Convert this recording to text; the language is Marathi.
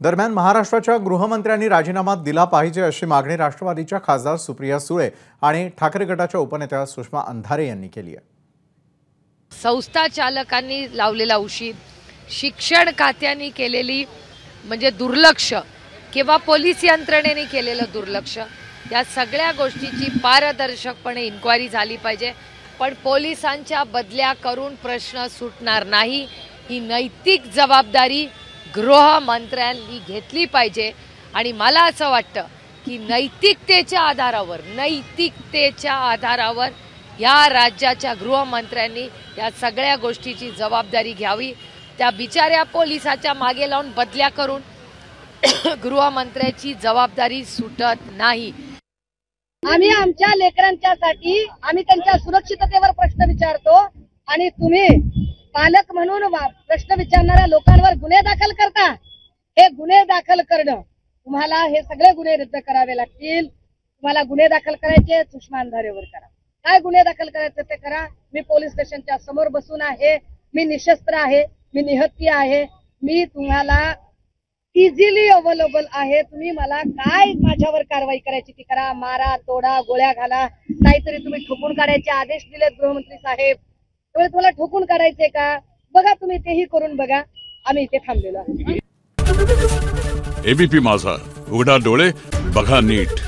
दरम्यान महाराष्ट्राच्या गृहमंत्र्यांनी राजीनामा दिला पाहिजे अशी मागणी राष्ट्रवादीच्या खासदार सुप्रिया सुळे आणि ठाकरे गटाच्या उपनेत्या सुषमा अंधारे यांनी केली आहे। संस्था चालकांनी लावलेला उशीर, शिक्षण खात्याने केलेली म्हणजे दुर्लक्ष किंवा पोलीस यंत्रणेने केलेलं दुर्लक्ष, या सगळ्या गोष्टीची पारदर्शकपणे इन्क्वायरी झाली पाहिजे। पण पोलिसांच्या बदल्या करून प्रश्न सुटणार नाही, ही नैतिक जबाबदारी गृहमंत्र्यांनी घेतली पाहिजे। आणि मला असं वाटतं की नैतिकतेच्या आधारावर या राज्याच्या गृहमंत्र्यांनी या सगळ्या गोष्टीची जबाबदारी घ्यावी। त्या बिचाऱ्या पोलिसाच्या मागे लावून बदल्या करून गृहमंत्र्याची जबाबदारी सुटत नाही। आम्ही आमच्या लेकरांच्यासाठी आम्ही त्यांच्या सुरक्षिततेवर प्रश्न विचारतो आणि तुम्ही पालक म्हणून प्रश्न विचारणाऱ्या लोकांवर गुन्हे दाखल करता। हे गुन्हे दाखल करणं, तुम्हाला हे सगळे गुन्हे रद्द करावे लागतील। तुम्हाला गुन्हे दाखल करायचे सुषमा अंधारेवर करा, काय गुन्हे दाखल करायचे ते करा। मी पोलीस स्टेशनच्या समोर बसून आहे, मी निशस्त्र आहे, मी निहत्ती आहे, मी तुम्हाला इझिली अवेलेबल आहे। तुम्ही मला काय माझ्यावर कारवाई करायची ती करा, मारा, तोडा, गोळ्या घाला, काहीतरी तुम्ही ठोकून काढायचे आदेश दिलेत गृहमंत्री साहेब, त्यामुळे तुम्हाला ठोकून काढायचे का बघा, तुम्ही तेही करून बघा। आम्ही इथे थांबलेलो आहोत। एबीपी माझा, उघडा डोळे बघा नीट।